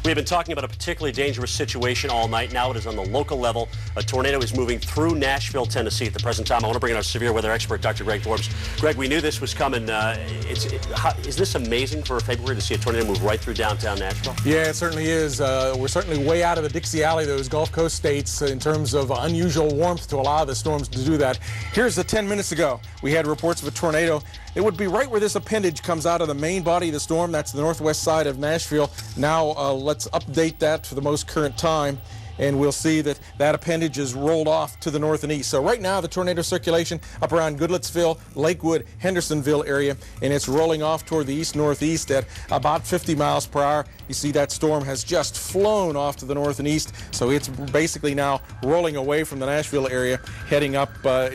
We have been talking about a particularly dangerous situation all night. Now it is on the local level. A tornado is moving through Nashville, Tennessee at the present time. I want to bring in our severe weather expert, Dr. Greg Forbes. Greg, we knew this was coming. Is this amazing for February to see a tornado move right through downtown Nashville? Yeah, it certainly is. We're certainly way out of the Dixie Alley, those Gulf Coast states, in terms of unusual warmth to allow the storms to do that. Here's 10 minutes ago. We had reports of a tornado. It would be right where this appendage comes out of the main body of the storm. That's the northwest side of Nashville. Now let's update that for the most current time, and we'll see that that appendage is rolled off to the north and east. So right now the tornado circulation up around Goodlettsville, Lakewood, Hendersonville area, and it's rolling off toward the east-northeast at about 50 miles per hour. You see that storm has just flown off to the north and east, so it's basically now rolling away from the Nashville area, heading up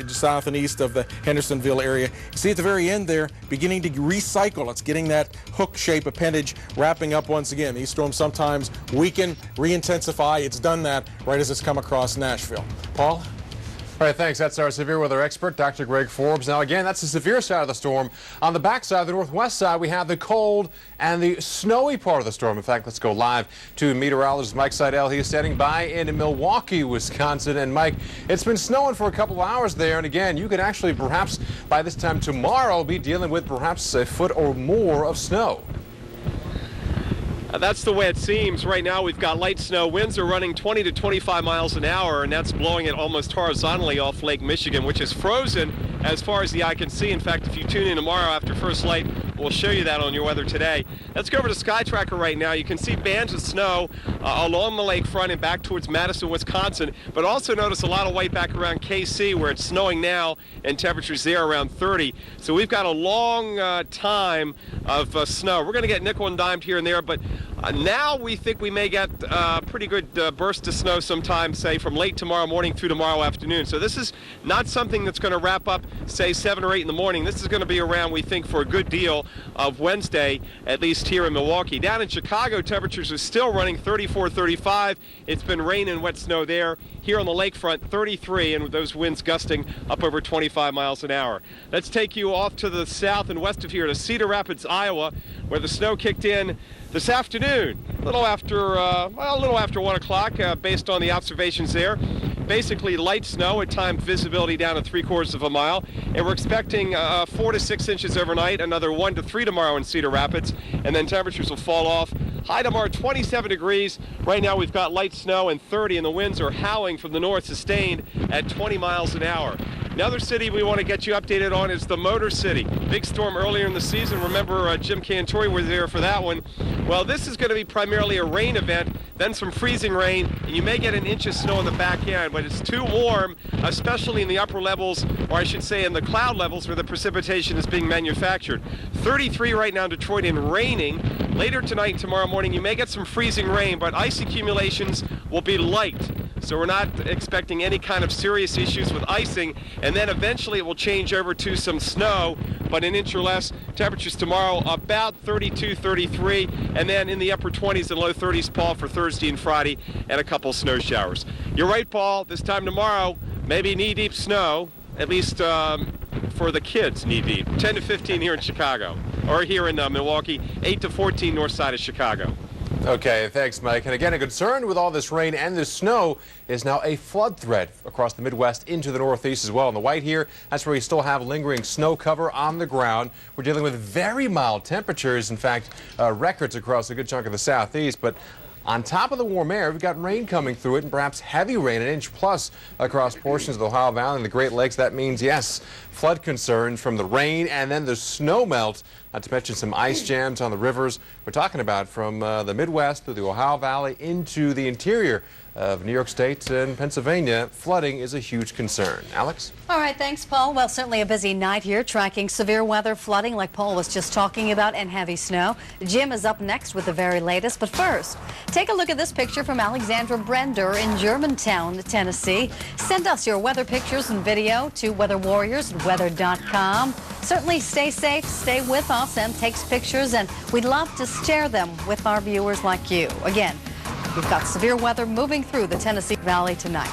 south and east of the Hendersonville area. You see at the very end there, beginning to recycle. It's getting that hook-shaped appendage wrapping up once again. These storms sometimes weaken, re-intensify. It's done that right as it's come across Nashville. Paul? All right, thanks. That's our severe weather expert, Dr. Greg Forbes. Now, again, that's the severe side of the storm. On the back side, the northwest side, we have the cold and the snowy part of the storm. In fact, let's go live to meteorologist Mike Seidel. He is standing by in Milwaukee, Wisconsin. And, Mike, it's been snowing for a couple of hours there. And, again, you could actually perhaps by this time tomorrow be dealing with perhaps a foot or more of snow. That's the way it seems. Right now we've got light snow. Winds are running 20 to 25 miles an hour, and that's blowing it almost horizontally off Lake Michigan, which is frozen as far as the eye can see. In fact, if you tune in tomorrow after first light, we'll show you that on your weather today. Let's go over to Sky Tracker right now. You can see bands of snow along the lakefront and back towards Madison, Wisconsin, but also notice a lot of white back around KC where it's snowing now and temperatures there around 30. So we've got a long time of snow. We're going to get nickel and dimed here and there, but now we think we may get a pretty good burst of snow sometime, say, from late tomorrow morning through tomorrow afternoon. So this is not something that's going to wrap up, say, 7 or 8 in the morning. This is going to be around, we think, for a good deal of Wednesday, at least here in Milwaukee. Down in Chicago, temperatures are still running 34, 35. It's been rain and wet snow there. Here on the lakefront, 33, and with those winds gusting up over 25 miles an hour. Let's take you off to the south and west of here to Cedar Rapids, Iowa, where the snow kicked in this afternoon, a little after 1 o'clock, based on the observations there. Basically light snow, at times visibility down to 3/4 of a mile, and we're expecting 4 to 6 inches overnight, another 1 to 3 tomorrow in Cedar Rapids, and then temperatures will fall off. High tomorrow, 27 degrees. Right now we've got light snow and 30, and the winds are howling from the north, sustained at 20 miles an hour. Another city we want to get you updated on is the Motor City. Big storm earlier in the season. Remember Jim Cantore was there for that one. Well, this is going to be primarily a rain event, then some freezing rain, and you may get an inch of snow on the back end, but it's too warm, especially in the upper levels, or I should say in the cloud levels where the precipitation is being manufactured. 33 right now in Detroit and raining. Later tonight and tomorrow morning, you may get some freezing rain, but ice accumulations will be light. So we're not expecting any kind of serious issues with icing, and then eventually it will change over to some snow, but an inch or less. Temperatures tomorrow about 32, 33, and then in the upper 20s and low 30s, Paul, for Thursday and Friday, and a couple snow showers. You're right, Paul, this time tomorrow, maybe knee-deep snow, at least for the kids knee-deep. 10 to 15 here in Chicago, or here in Milwaukee, 8 to 14 north side of Chicago. Okay, thanks, Mike. And again, a concern with all this rain and this snow is now a flood threat across the Midwest into the Northeast as well. On the white here, that's where we still have lingering snow cover on the ground. We're dealing with very mild temperatures, in fact, records across a good chunk of the Southeast. But on top of the warm air, we've got rain coming through it, and perhaps heavy rain, an inch plus across portions of the Ohio Valley and the Great Lakes. That means, yes, flood concerns from the rain and then the snow melt, not to mention some ice jams on the rivers. We're talking about from the Midwest through the Ohio Valley into the interior of New York State and Pennsylvania. Flooding is a huge concern. Alex? All right, thanks, Paul. Well, certainly a busy night here, tracking severe weather, flooding like Paul was just talking about, and heavy snow. Jim is up next with the very latest, but first, take a look at this picture from Alexandra Brender in Germantown, Tennessee. Send us your weather pictures and video to weatherwarriors@weather.com. Certainly stay safe, stay with us, and takes pictures, and we'd love to share them with our viewers like you. Again, we've got severe weather moving through the Tennessee Valley tonight.